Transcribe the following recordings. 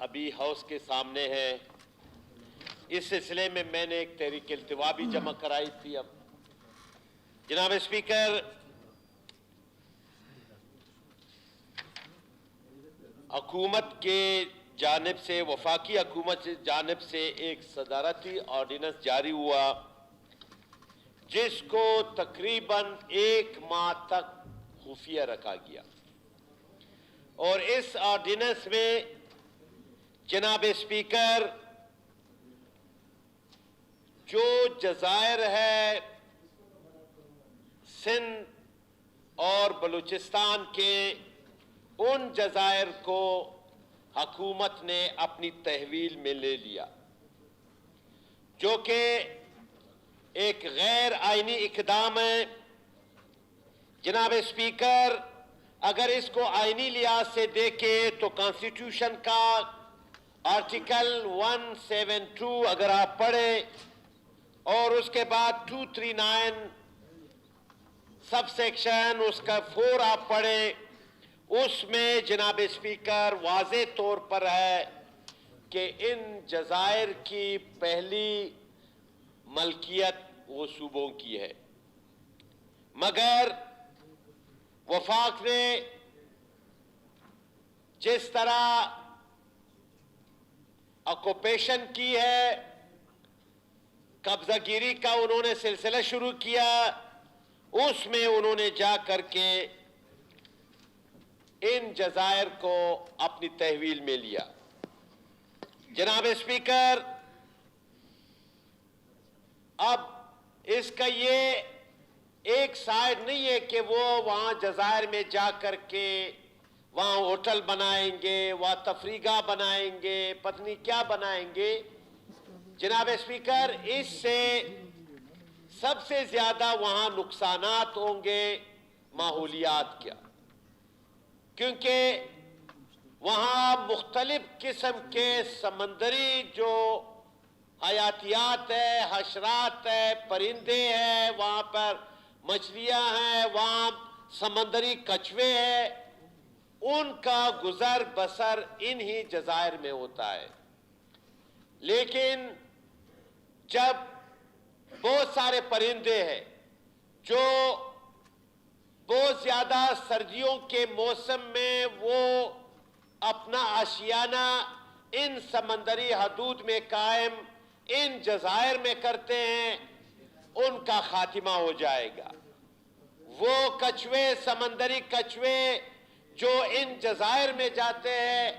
ابھی ہاؤس کے سامنے ہے. اس سلسلے میں میں نے ایک تحریک التوا بھی جمع کرائی تھی. اب جناب اسپیکر، حکومت کے جانب سے، وفاقی حکومت کی جانب سے ایک صدارتی آرڈیننس جاری ہوا جس کو تقریباً 1 ماہ تک خفیہ رکھا گیا، اور اس آرڈیننس میں جناب اسپیکر جو جزائر ہے سندھ اور بلوچستان کے، ان جزائر کو حکومت نے اپنی تحویل میں لے لیا، جو کہ ایک غیر آئینی اقدام ہے. جناب اسپیکر، اگر اس کو آئینی لحاظ سے دیکھیں تو کانسٹیٹیوشن کا آرٹیکل 172 اگر آپ پڑھیں اور اس کے بعد 239 سب سیکشن اس کا 4 آپ پڑھیں، اس میں جناب اسپیکر واضح طور پر ہے کہ ان جزائر کی پہلی ملکیت وہ صوبوں کی ہے. مگر وفاق نے جس طرح آکوپیشن کی ہے، قبضہ گیری کا انہوں نے سلسلہ شروع کیا، اس میں انہوں نے جا کر کے ان جزائر کو اپنی تحویل میں لیا. جناب اسپیکر، اب اس کا یہ ایک سائڈ نہیں ہے کہ وہ وہاں جزائر میں جا کر کے وہاں ہوٹل بنائیں گے، وہاں تفریحگاہ بنائیں گے، پتہ نہیں کیا بنائیں گے. جناب اسپیکر، اس سے سب سے زیادہ وہاں نقصانات ہوں گے ماحولیات کا، کیونکہ وہاں مختلف قسم کے سمندری جو حیاتیات ہے، حشرات ہے، پرندے ہیں، وہاں پر مچھلیاں ہیں، وہاں سمندری کچھوے ہیں، ان کا گزر بسر انہی جزائر میں ہوتا ہے. لیکن جب بہت سارے پرندے ہیں جو بہت زیادہ سردیوں کے موسم میں وہ اپنا آشیانہ ان سمندری حدود میں قائم ان جزائر میں کرتے ہیں، ان کا خاتمہ ہو جائے گا. وہ کچھوے، سمندری کچھوے جو ان جزائر میں جاتے ہیں،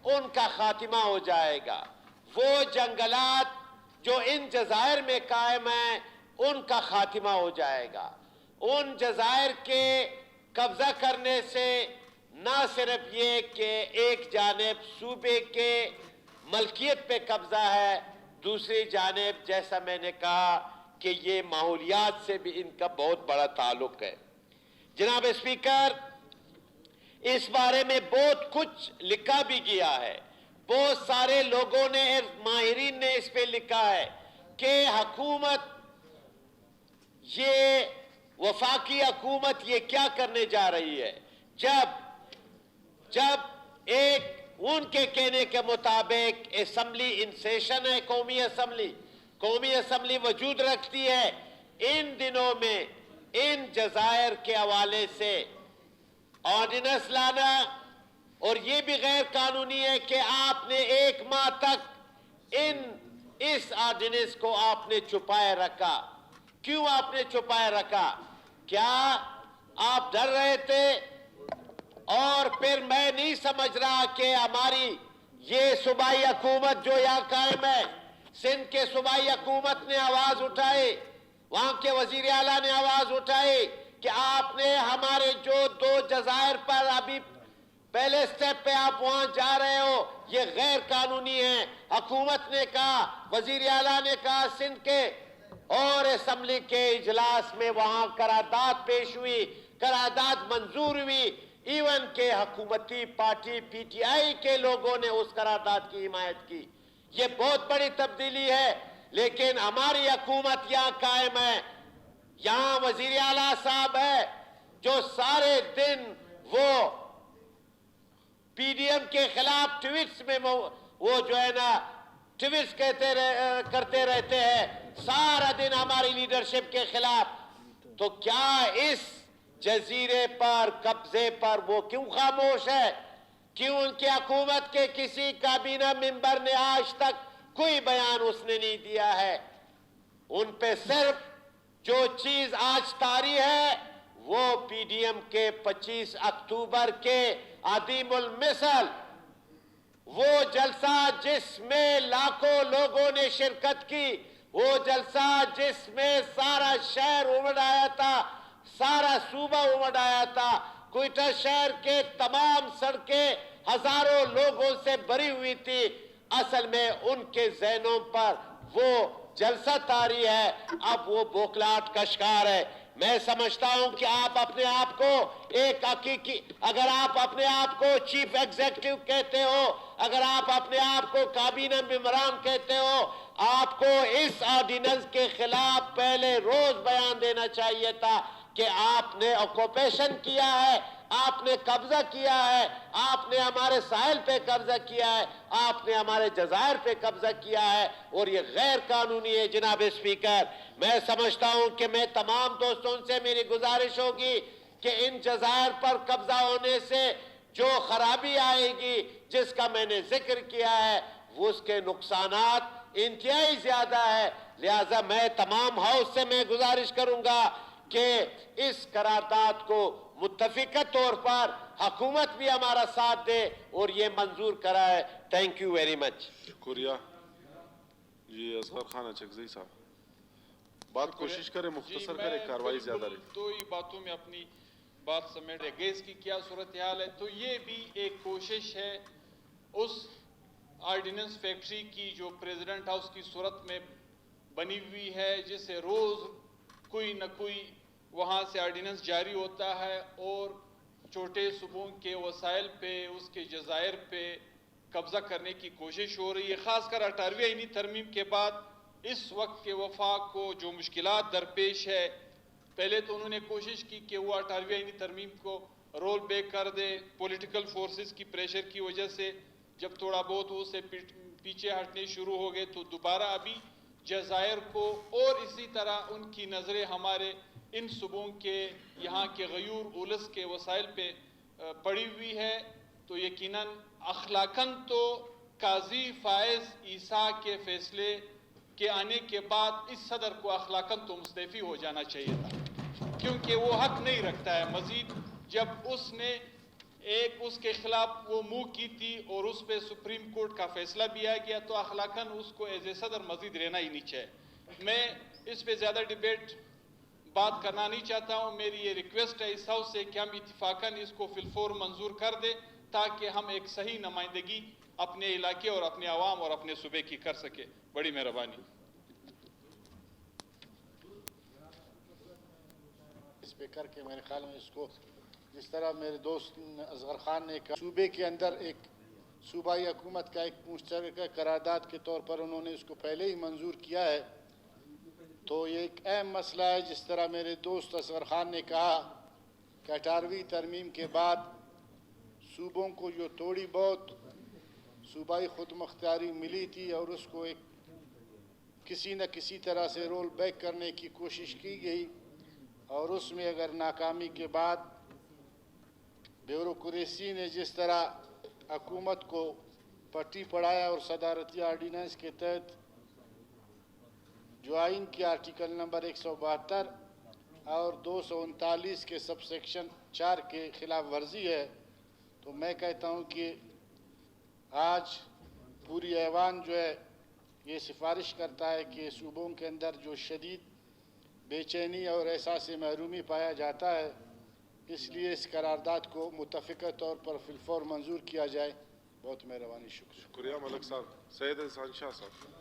ان کا خاتمہ ہو جائے گا. وہ جنگلات جو ان جزائر میں قائم ہیں، ان کا خاتمہ ہو جائے گا. ان جزائر کے قبضہ کرنے سے نہ صرف یہ کہ ایک جانب صوبے کے ملکیت پہ قبضہ ہے، دوسری جانب جیسا میں نے کہا کہ یہ ماحولیات سے بھی ان کا بہت بڑا تعلق ہے. جناب اسپیکر، اس بارے میں بہت کچھ لکھا بھی گیا ہے، بہت سارے لوگوں نے، ماہرین نے اس پہ لکھا ہے کہ حکومت، یہ وفاقی حکومت یہ کیا کرنے جا رہی ہے. جب ایک ان کے کہنے کے مطابق اسمبلی ان سیشن ہے، قومی اسمبلی وجود رکھتی ہے، ان دنوں میں ان جزائر کے حوالے سے آرڈیننس لانا، اور یہ بھی غیر قانونی ہے کہ آپ نے 1 ماہ تک اس آرڈیننس کو آپ نے چھپائے رکھا. کیوں آپ نے چھپائے رکھا؟ کیا آپ ڈر رہے تھے؟ اور پھر میں نہیں سمجھ رہا کہ ہماری یہ صوبائی حکومت جو یہاں قائم ہے، سندھ کے صوبائی حکومت نے آواز اٹھائی، وہاں کے وزیر اعلیٰ نے آواز اٹھائی کہ آپ نے ہمارے جو 2 جزائر پر ابھی پہلے سٹیپ پہ آپ وہاں جا رہے ہو، یہ غیر قانونی ہے. حکومت نے کہا، وزیر اعلیٰ نے کہا، سندھ کے اور اسمبلی کے اجلاس میں وہاں قرارداد پیش ہوئی، قرارداد منظور ہوئی. ایون کہ حکومتی پارٹی پی ٹی آئی کے لوگوں نے اس قرارداد کی حمایت کی. یہ بہت بڑی تبدیلی ہے. لیکن ہماری حکومت یہاں قائم ہے، یہاں وزیر اعلیٰ صاحب ہے جو سارے دن وہ پی ڈی ایم کے خلاف ٹویٹس میں وہ جو ہے نا ٹویسٹ کرتے رہتے ہیں سارا دن ہماری لیڈرشپ کے خلاف. تو کیا اس جزیرے پر قبضے پر وہ کیوں خاموش ہے؟ کیوں ان کی حکومت کے کسی کابینہ ممبر نے آج تک کوئی بیان اس نے نہیں دیا ہے؟ ان پہ صرف جو چیز آج طاری ہے وہ پی ڈی ایم کے 25 اکتوبر کے عدیم المثل وہ جلسہ جس میں لاکھوں لوگوں نے شرکت کی، وہ جلسہ جس میں سارا شہر امڑ آیا تھا، سارا صوبہ امڑ آیا تھا، کوئٹہ شہر کے تمام سڑکیں ہزاروں لوگوں سے بھری ہوئی تھی. اصل میں ان کے ذہنوں پر وہ جلسہ طاری ہے، اب وہ بوکھلاہٹ کا شکار ہے. میں سمجھتا ہوں کہ آپ اپنے آپ کو ایک حقیقی، اگر آپ اپنے آپ کو چیف ایگزیکٹو کہتے ہو، اگر آپ اپنے آپ کو کابینہ ممبران کہتے ہو، آپ کو اس آرڈیننس کے خلاف پہلے روز بیان دینا چاہیے تھا کہ آپ نے آکوپیشن کیا ہے، آپ نے قبضہ کیا ہے، آپ نے ہمارے ساحل پہ قبضہ کیا ہے، آپ نے ہمارے جزائر پہ قبضہ کیا ہے، اور یہ غیر قانونی ہے. جناب اسپیکر، میں سمجھتا ہوں کہ میں تمام دوستوں سے میری گزارش ہوگی کہ ان جزائر پر قبضہ ہونے سے جو خرابی آئے گی جس کا میں نے ذکر کیا ہے وہ اس کے نقصانات انتہائی زیادہ ہے. لہذا میں تمام ہاؤس سے میں گزارش کروں گا کہ اس قرارداد کو متفقہ طور پر حکومت بھی ہمارا ساتھ دے اور یہ منظور کرائے. Thank you very much. شکریہ. جی اصغر خان اچکزئی صاحب بات کوشش کریں مختصر کریں، کاروائی زیادہ رہی. دو ہی باتوں میں اپنی بات سمیٹ رہے. گیس کی کیا صورتحال ہے؟ تو یہ بھی ایک کوشش ہے اس آرڈیننس فیکٹری کی جو پریزیڈنٹ ہاؤس کی صورت میں بنی ہوئی ہے، جس سے روز کوئی نہ کوئی وہاں سے آرڈیننس جاری ہوتا ہے اور چھوٹے صوبوں کے وسائل پہ، اس کے جزائر پہ قبضہ کرنے کی کوشش ہو رہی ہے. خاص کر 18ویں آئینی ترمیم کے بعد اس وقت کے وفاق کو جو مشکلات درپیش ہے، پہلے تو انہوں نے کوشش کی کہ وہ 18ویں آئینی ترمیم کو رول بیک کر دے. پولیٹیکل فورسز کی پریشر کی وجہ سے جب تھوڑا بہت وہ سے پیچھے ہٹنے شروع ہو گئے تو دوبارہ ابھی جزائر کو اور اسی طرح ان کی نظریں ہمارے ان صوبوں کے یہاں کے غیور اولس کے وسائل پہ پڑی ہوئی ہے. تو یقیناً اخلاقاً تو قاضی فائز عیسیٰ کے فیصلے کے آنے کے بعد اس صدر کو اخلاقاً تو مستعفی ہو جانا چاہیے تھا، کیونکہ وہ حق نہیں رکھتا ہے مزید. جب اس نے ایک اس کے خلاف وہ منہ کی تھی اور اس پہ سپریم کورٹ کا فیصلہ بھی آ گیا تو اخلاقاً اس کو ایز اے صدر مزید رہنا ہی نہیں چاہے. میں اس پہ زیادہ ڈیبیٹ بات کرنا نہیں چاہتا ہوں. میری یہ ریکویسٹ ہے اس ہاؤس سے کہ ہم اتفاقاً اس کو فی الفور منظور کر دیں تاکہ ہم ایک صحیح نمائندگی اپنے علاقے اور اپنے عوام اور اپنے صوبے کی کر سکے. بڑی مہربانی. اسپیکر کے میرے خیال میں اس کو جس طرح میرے دوست اصغر خان نے کہا، صوبے کے اندر ایک صوبائی حکومت کا ایک مشترکہ قرارداد کے طور پر انہوں نے اس کو پہلے ہی منظور کیا ہے، تو یہ ایک اہم مسئلہ ہے. جس طرح میرے دوست اصغر خان نے کہا کہ 18ویں ترمیم کے بعد صوبوں کو جو تھوڑی بہت صوبائی خود مختاری ملی تھی اور اس کو ایک کسی نہ کسی طرح سے رول بیک کرنے کی کوشش کی گئی، اور اس میں اگر ناکامی کے بعد بیوروکریسی نے جس طرح حکومت کو پٹی پڑھایا اور صدارتی آرڈیننس کے تحت جو آئین کے آرٹیکل نمبر 172 اور 239 کے سب سیکشن 4 کے خلاف ورزی ہے، تو میں کہتا ہوں کہ آج پوری ایوان جو ہے یہ سفارش کرتا ہے کہ صوبوں کے اندر جو شدید بے چینی اور احساس محرومی پایا جاتا ہے، اس لیے اس قرارداد کو متفقہ طور پر فی الفور منظور کیا جائے. بہت مہربانی. شکریہ. شکریہ ملک صاحب. سید احسان شاہ صاحب.